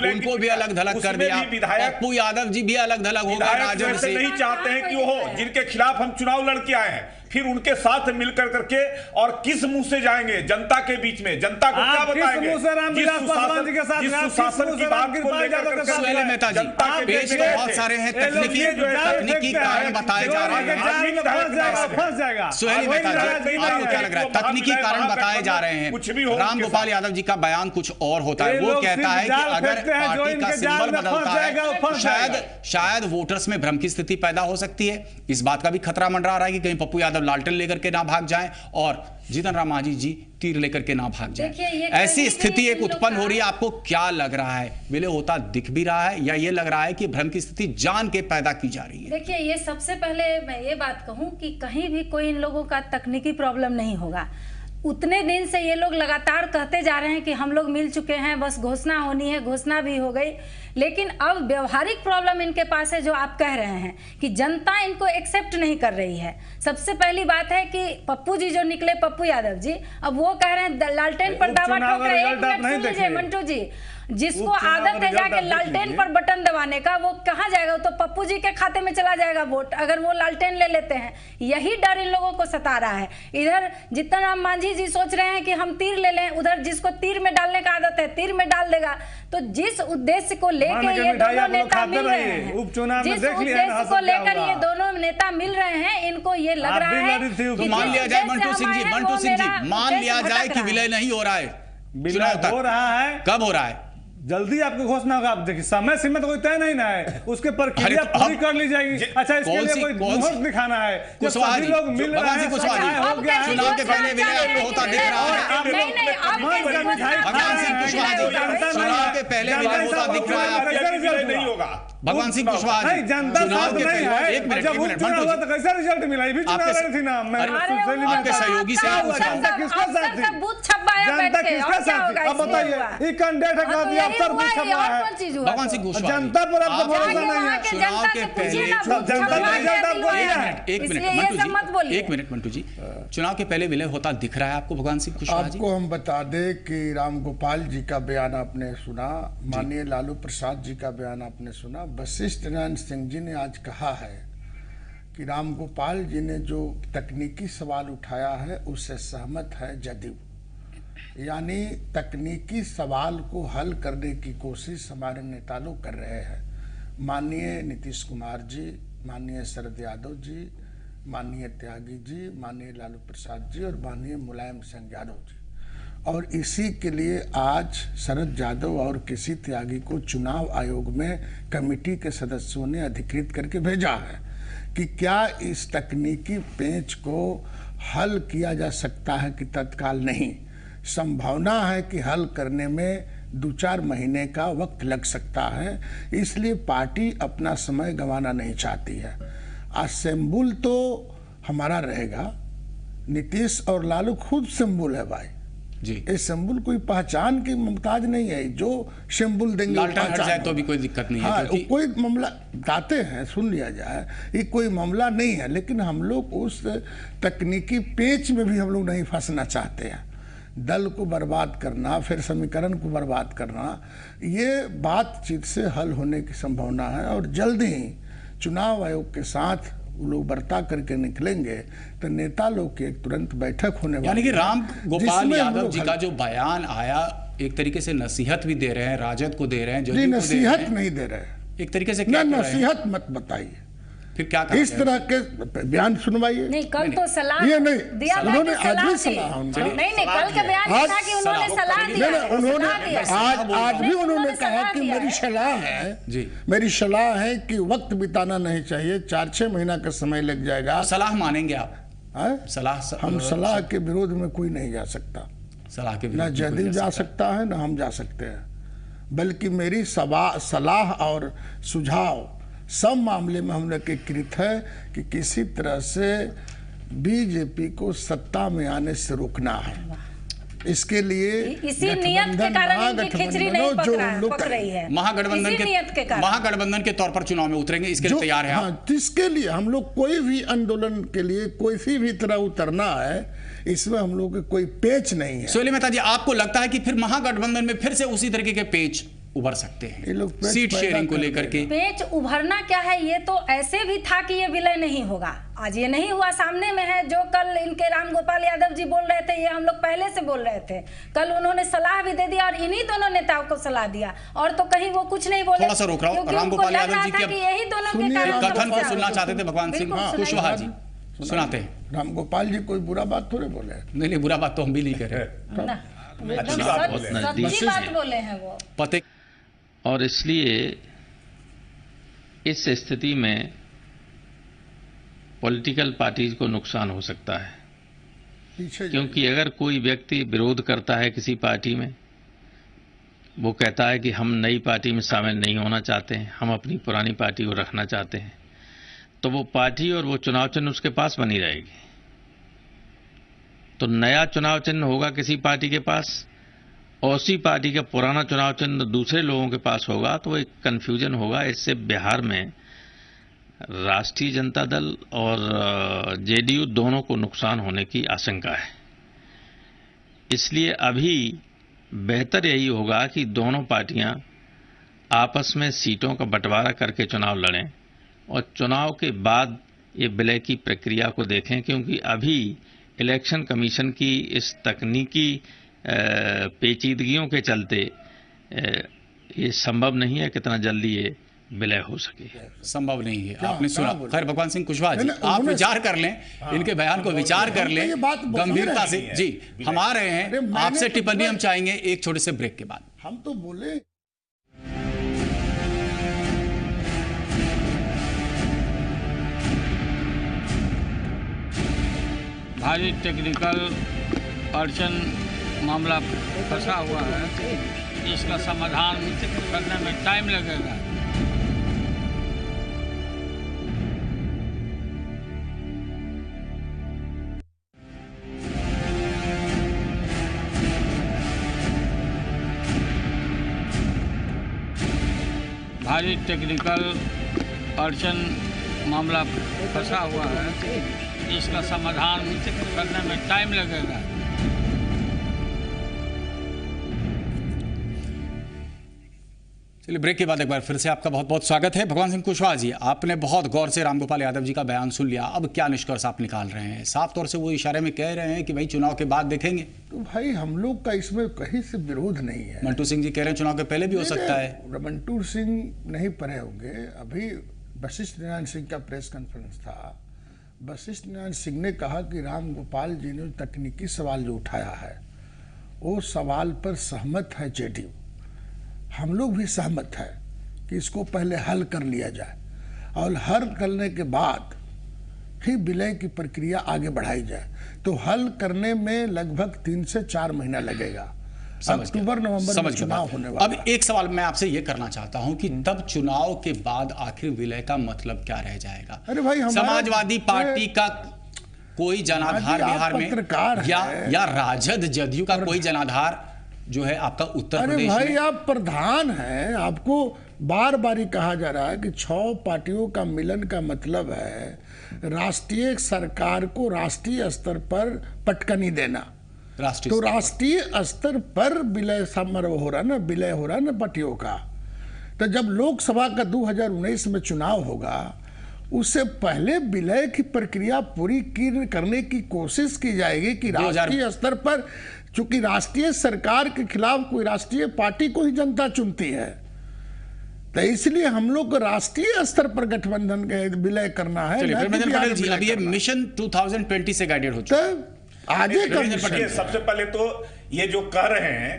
उनको भी अलग थलग कर दिया। पप्पू यादव जी भी अलग थलग हो गए राजद से।
नहीं चाहते हैं कि वो जिनके खिलाफ हम चुनाव लड़के आए हैं, फिर उनके साथ मिलकर करके और किस मुंह से जाएंगे जनता के बीच में? जनता को क्या बताएंगे? जिस सुशासन की बात को लेकर
सुहेल मेहता जी, पेश तो बहुत सारे हैं, तकनीकी कारण बताए जा रहे हैं। सुहेल मेहता जी, आपको क्या लग रहा है? तकनीकी कारण बताए जा रहे हैं। रामगोपाल यादव जी का बयान कुछ और होता है। वो कहता है कि अगर पार्टी का सिंबल बदलता है शायद वोटर्स में भ्रम की स्थिति पैदा हो सकती है। इस बात का भी खतरा मंडरा रहा है कि कहीं पप्पू यादव लालटेन लेकर के ना भाग जाएं और जीतन राम मांझी जी तीर लेकर के ना भाग जाएं। ऐसी स्थिति एक उत्पन्न हो रही है। आपको क्या लग रहा है? विलय होता दिख भी रहा है या ये लग रहा है कि भ्रम की स्थिति जान के पैदा की जा रही है?
देखिए, ये सबसे पहले मैं ये बात कहूं कि कहीं भी कोई इन लोगों का तकनीकी प्रॉब्लम नहीं होगा। उतने दिन से ये लोग लगातार कहते जा रहे हैं कि हम लोग मिल चुके हैं, बस घोषणा होनी है, घोषणा भी हो गई। लेकिन अब व्यवहारिक प्रॉब्लम इनके पास है, जो आप कह रहे हैं कि जनता इनको एक्सेप्ट नहीं कर रही है। सबसे पहली बात है कि पप्पू जी जो निकले, पप्पू यादव जी, अब वो कह रहे हैं लालटेन पर दावा ठोक रहे हैं। 1 मिनट सुन लीजिए मंटू जी, जिसको आदत है जाके लालटेन पर बटन दबाने का, वो कहाँ जाएगा? तो पप्पू जी के खाते में चला जाएगा वोट, अगर वो लालटेन ले लेते हैं। यही डर इन लोगों को सता रहा है। इधर जीतन राम मांझी जी सोच रहे हैं कि हम तीर ले लें, उधर जिसको तीर में डालने का आदत है तीर में डाल देगा। तो जिस उद्देश्य को लेकर ये दोनों नेता मिल रहे हैं, जिस उद्देश्य को लेकर ये दोनों नेता मिल रहे हैं, इनको ये लग रहा है
कि मान लिया जाए मंटू सिंह जी, मान लिया जाए कि विलय नहीं हो रहा है,
हो रहा है,
कब हो रहा है?
जल्दी आपको घोषणा होगा। आप देखिए, समय सीमा तो कोई तय नहीं ना है, उसके प्रक्रिया पूरी कर ली जाएगी। अच्छा, इसके लिए कोई मुहूर्त दिखाना है।
सभी लोग मिल रहे हैं, चुनाव के पहले विलय होता दिख रहा है। भगवान सिंह कुशवाहा जी, चुनाव के पहले विलय होता दिख रहा है।
नहीं होगा।
भगवान सिंह कुशवाहा जी,
चुनाव के पहले एक मिनट कैसा रिजल्ट मिला? ये भी चुनाव लड़ी थी ना,
आपके सहयोगी से
जनता किसका साथ थी? जनता किसका साथ थी? अब बताइए, ये कैंडिडेट का दिया
भगवान सिंह कुशवाहा,
जनता पर आपको भरोसा नहीं है?
चुनाव के पहले एक मिनट मंटू जी, चुनाव के पहले विलय होता दिख रहा है आपको भगवान सिंह कुशवाहा जी?
आपको हम बता दें कि रामगोपाल जी का बयान आपने सुना, माननीय लालू प्रसाद जी का बयान आपने सुना। वशिष्ठ नारायण सिंह जी ने आज कहा है कि रामगोपाल जी ने जो तकनीकी सवाल उठाया है उससे सहमत है जदयू, यानी तकनीकी सवाल को हल करने की कोशिश हमारे नेता लोग कर रहे हैं। माननीय नीतीश कुमार जी, माननीय शरद यादव जी, माननीय त्यागी जी, माननीय लालू प्रसाद जी और माननीय मुलायम सिंह यादव जी। और इसी के लिए आज शरद यादव और किसी त्यागी को चुनाव आयोग में कमेटी के सदस्यों ने अधिकृत करके भेजा है कि क्या इस तकनीकी पेंच को हल किया जा सकता है कि तत्काल नहीं। संभावना है कि हल करने में 2-4 महीने का वक्त लग सकता है, इसलिए पार्टी अपना समय गंवाना नहीं चाहती है। असेंबल तो हमारा रहेगा, नीतीश और लालू खुद सिंबल है भाई
जी।
ये सिंबल कोई पहचान की मुमताज नहीं है, जो सिंबल देंगे
लालटेन हट जाए तो भी कोई दिक्कत नहीं है।
हाँ, कोई मामला गाते हैं, सुन लिया जाए, ये कोई मामला नहीं है। लेकिन हम लोग उस तकनीकी पेच में भी हम लोग नहीं फंसना चाहते हैं। दल को बर्बाद करना, फिर समीकरण को बर्बाद करना, ये बातचीत से हल होने की संभावना है। और जल्दी ही चुनाव आयोग के साथ वो लोग बर्ता करके निकलेंगे तो नेता लोग की एक तुरंत बैठक होने वाली है।
यानी कि राम गोपाल यादव जी का जो बयान आया, एक तरीके से नसीहत भी दे रहे हैं, राजद को दे रहे हैं,
नहीं नसीहत नहीं दे रहे हैं,
एक तरीके से
क्या नसीहत मत बताइए,
फिर क्या
इस तरह के बयान सुनवाइए।
नहीं, कल तो सलाह
ये नहीं
दिया,
उन्होंने आज भी
सलाह
सलाह,
नहीं कल के बयान में था कि उन्होंने सलाह दिया,
उन्होंने आज भी उन्होंने कहा कि मेरी सलाह है जी, मेरी सलाह है कि वक्त बिताना नहीं चाहिए, 4-6 महीना का समय लग जाएगा।
सलाह मानेंगे आप? सलाह
हम सलाह के विरोध में कोई नहीं जा सकता,
सलाह के
ना जदयू जा सकता है ना हम जा सकते हैं, बल्कि मेरी सलाह और सुझाव सब मामले में हम लोग एकीकृत है कि किसी तरह से बीजेपी को सत्ता में आने से रोकना है। इसके लिए
इसी नियत के कारण इनकी खिचड़ी नहीं पक रही है।
महागठबंधन के तौर पर चुनाव में उतरेंगे, इसके लिए तैयार है?
हाँ, इसके लिए हम लोग कोई भी आंदोलन के लिए कोई भी तरह उतरना है, इसमें हम लोग के कोई पेच नहीं है।
सोहेल मेहता जी, आपको लगता है कि फिर महागठबंधन में फिर से उसी तरीके के पेच उभर सकते हैं?
ये लोग
सीट शेयरिंग को लेकर के
पेच उभरना क्या है, ये तो ऐसे भी था कि ये विलय नहीं होगा। आज ये नहीं हुआ, सामने में है। जो कल इनके राम गोपाल यादव जी बोल रहे थे, ये हम लोग पहले से बोल रहे थे। कल उन्होंने सलाह भी दे दिया और इन्हीं दोनों नेताओं को सलाह दिया, और तो कहीं वो कुछ नहीं बोले।
थोड़ा सा रोक रहा हूं, राम गोपाल यादव जी के
यही दोनों के
कथन को सुनना चाहते थे भगवान सिंह कुशवाहा जी, सुनाते हैं।
राम गोपाल जी कोई बुरा बात थोड़े बोले?
नहीं, बुरा बात तो हम भी नहीं कह रहे,
सच्ची बात बोले हैं वो
पते।
और इसलिए इस स्थिति में पॉलिटिकल पार्टीज को नुकसान हो सकता है, क्योंकि अगर कोई व्यक्ति विरोध करता है किसी पार्टी में, वो कहता है कि हम नई पार्टी में शामिल नहीं होना चाहते हैं, हम अपनी पुरानी पार्टी को रखना चाहते हैं, तो वो पार्टी और वो चुनाव चिन्ह उसके पास बनी रहेगी। तो नया चुनाव चिन्ह होगा किसी पार्टी के पास, और उसी पार्टी का पुराना चुनाव चिन्ह दूसरे लोगों के पास होगा, तो एक कन्फ्यूजन होगा। इससे बिहार में राष्ट्रीय जनता दल और जेडीयू दोनों को नुकसान होने की आशंका है। इसलिए अभी बेहतर यही होगा कि दोनों पार्टियां आपस में सीटों का बंटवारा करके चुनाव लड़ें और चुनाव के बाद ये विलय की प्रक्रिया को देखें, क्योंकि अभी इलेक्शन कमीशन की इस तकनीकी पेचीदगियों के चलते ये संभव नहीं है कितना जल्दी ये विलय हो सके।
संभव नहीं है, आपने सुना। खैर भगवान सिंह कुशवाहा जी, आप विचार कर लें, इनके बयान को विचार कर लें गंभीरता से। जी, हम आ रहे हैं, आपसे टिप्पणी हम चाहेंगे एक छोटे से ब्रेक के बाद।
हम तो बोले
भारी टेक्निकल अड़चन मामला फंसा हुआ है, इसका समाधान करने में टाइम लगेगा। भारी टेक्निकल अड़चन मामला फंसा हुआ है, इसका समाधान करने में टाइम लगेगा।
चलिए, ब्रेक के बाद एक बार फिर से आपका बहुत बहुत स्वागत है। भगवान सिंह कुशवाहा जी, आपने बहुत गौर से राम गोपाल यादव जी का बयान सुन लिया, अब क्या निष्कर्ष आप निकाल रहे हैं? साफ तौर से वो इशारे में कह रहे हैं कि भाई चुनाव के बाद देखेंगे।
तो भाई हम लोग का इसमें कहीं से विरोध नहीं है।
मंटू सिंह जी कह रहे हैं चुनाव के पहले भी हो सकता है।
मंटू सिंह नहीं पढ़े होंगे, अभी वशिष्ठ नारायण सिंह का प्रेस कॉन्फ्रेंस था, वशिष्ठ नारायण सिंह ने कहा कि राम गोपाल जी ने तकनीकी सवाल जो उठाया है वो सवाल पर सहमत है जेडीयू, हम लोग भी सहमत है कि इसको पहले हल कर लिया जाए, और हल करने के बाद ही विलय की प्रक्रिया आगे बढ़ाई जाए। तो हल करने में लगभग 3 से 4 महीना लगेगा। अक्टूबर नवंबर में चुनाव होने वाला।
अब एक सवाल मैं आपसे ये करना चाहता हूं कि तब चुनाव के बाद आखिर विलय का मतलब क्या रह जाएगा?
अरे भाई,
समाजवादी पार्टी का कोई जनाधार बिहार में या राजद जदयू का कोई जनाधार जो है आपका उत्तर प्रदेश में?
अरे भाई, आप प्रधान हैं, आपको बार बार कहा जा रहा है कि 6 पार्टियों का मिलन का मतलब है राष्ट्रीय सरकार को राष्ट्रीय स्तर पर पटकनी देना। तो राष्ट्रीय स्तर पर विलय समारोह हो रहा है ना, विलय हो रहा है ना पार्टियों का। तो जब लोकसभा का 2019 में चुनाव होगा, उससे पहले विलय की प्रक्रिया पूरी करने की कोशिश की जाएगी कि राष्ट्रीय स्तर पर, चूंकि राष्ट्रीय सरकार के खिलाफ कोई राष्ट्रीय पार्टी को ही जनता चुनती है, तो इसलिए हम लोग को राष्ट्रीय स्तर पर गठबंधन के विलय करना है।
अभी ये मिशन 2020 से गाइडेड हो चुका है।
आगे
का सबसे पहले तो ये जो कह रहे हैं,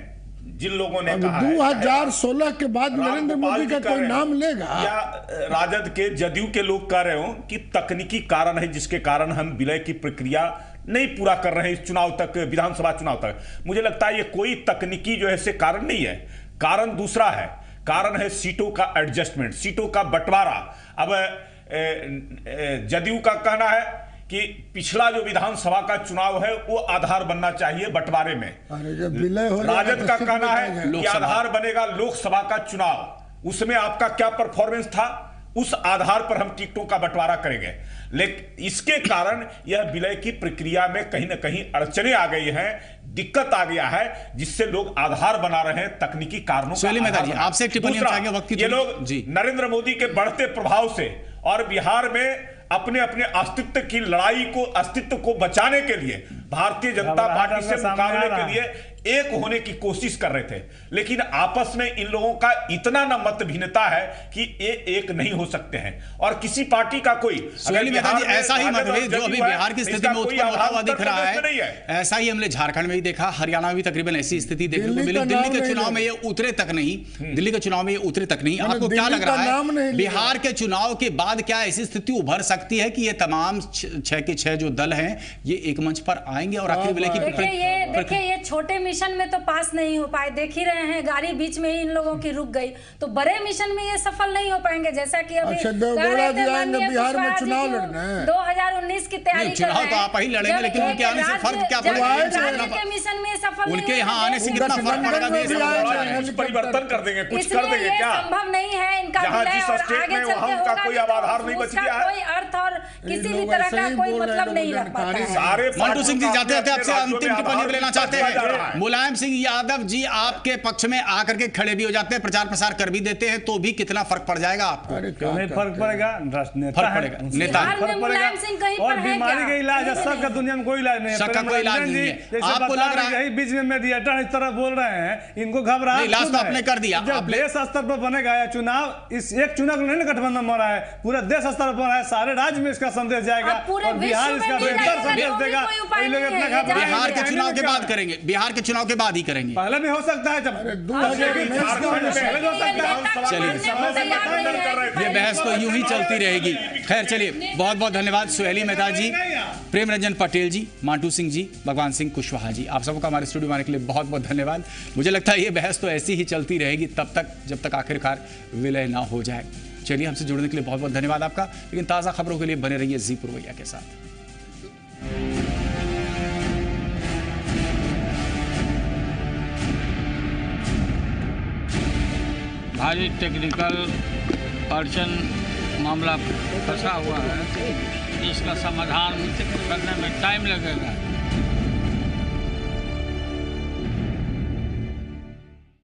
जिन लोगों ने कहा
2016 के बाद नरेंद्र मोदी का कोई नाम लेगा,
या राजद के जदयू के लोग कह रहे हो कि तकनीकी कारण है जिसके कारण हम विलय की प्रक्रिया नहीं पूरा कर रहे हैं इस चुनाव तक, विधानसभा चुनाव तक। मुझे लगता है ये कोई तकनीकी जो है से कारण नहीं है, कारण दूसरा है। कारण है सीटों का एडजस्टमेंट, सीटों का बंटवारा। अब जदयू का कहना है कि पिछला जो विधानसभा का चुनाव है वो आधार बनना चाहिए बंटवारे में। राजद का कहना है कि आधार बनेगा लोकसभा का चुनाव, उसमें आपका क्या परफॉर्मेंस था, उस आधार पर हम टिकटों का बंटवारा करेंगे। लेकिन इसके कारण यह विलय की प्रक्रिया में कहीं ना कहीं अड़चने आ गई हैं, दिक्कत आ गया है, जिससे लोग आधार बना रहे हैं तकनीकी कारणों का।
आपसे
ये लोग नरेंद्र मोदी के बढ़ते प्रभाव से और बिहार में अपने अपने अस्तित्व को बचाने के लिए भारतीय जनता पार्टी से मुकाबले के लिए एक होने की कोशिश कर रहे थे। लेकिन आपस में इन लोगों का इतना न मत भिन्नता है कि ये एक नहीं हो सकते हैं। और किसी पार्टी का कोई
ऐसा ही मतभेद जो अभी बिहार की स्थिति में उत्पन्न होता हुआ दिख रहा है, ऐसा ही हमने झारखंड में ही देखा, हरियाणा में भी तकरीबन ऐसी स्थिति देखने को मिली। दिल्ली के चुनाव में ये उतरे तक नहीं, आपको क्या लग रहा है बिहार के चुनाव के बाद क्या ऐसी स्थिति उभर सकती है कि ये तमाम 6 के 6 जो दल हैं ये एक मंच पर आएंगे और आखिर विलय की
देखिए ये छोटे मिशन में तो पास नहीं हो पाए, देख ही रहे हैं, गाड़ी बीच में ही इन लोगों की रुक गई। तो बड़े मिशन में ये सफल नहीं हो पाएंगे, जैसा कि अभी
बिहार में चुनाव लड़ना है,
2019 की तैयारी कर रहे हैं।
तो आप ही लड़ेंगे, लेकिन उनके आने से फर्क क्या पड़ेगा?
राज्य के मिशन में सफल
उनके यहाँ आने से कितना फर्क पड़ेगा?
परिवर्तन कर देंगे, कुछ कर देंगे क्या?
संभव नहीं है इनका विलय, और आगे चलते होगा
कोई आधार नहीं बच गया है,
कोई अर्थ और किसी भी तरह का कोई मतलब नहीं लग पाता है।
मंटू सिंह जी जाते जाते आपसे अंतिम टिप्पणी लेना चाहते हैं। मुलायम सिंह यादव जी आपके पक्ष में आकर के खड़े भी हो जाते हैं, प्रचार प्रसार कर भी देते हैं, तो भी कितना फर्क पड़ जाएगा आपको?
नहीं फर्क पड़ेगा,
नेता
फर्क पड़ेगा। और बीमारी का इलाज है, सबका दुनिया में कोई इलाज नहीं है,
सबका कोई इलाज नहीं है। आपको लग रहा है
बीच में मीडिएटर इस तरह बोल रहे हैं, इनको घबराहट
इलाज तो आपने कर दिया।
जब देश स्तर पर बनेगा या चुनाव, इस एक चुनाव नहीं ना गठबंधन हो रहा है, पूरा देश स्तर पर है, सारे राज्य में इसका संदेश जाएगा और बिहार इसका बेहतर संदेश देगा।
बिहार के चुनाव के बाद करेंगे, बिहार के चुनाव के बाद ही करेंगे,
पहले भी हो सकता है। जब
चलिए ये बहस तो यूं ही चलती रहेगी। खैर चलिए, बहुत बहुत धन्यवाद सुहेली मेहता जी, प्रेम रंजन पटेल जी, मांटू सिंह जी, भगवान सिंह कुशवाहा जी, आप सबका हमारे स्टूडियो में आने के लिए बहुत बहुत धन्यवाद। मुझे लगता है ये बहस तो ऐसी ही चलती रहेगी तब तक जब तक आखिरकार विलय ना हो जाए। चलिए, हमसे जुड़ने के लिए बहुत बहुत धन्यवाद आपका। लेकिन ताज़ा खबरों के लिए बने रहिए जी पुरवैया के साथ।
भारी टेक्निकल अड़चन मामला फंसा हुआ है, इसका समाधान करने में टाइम लगेगा।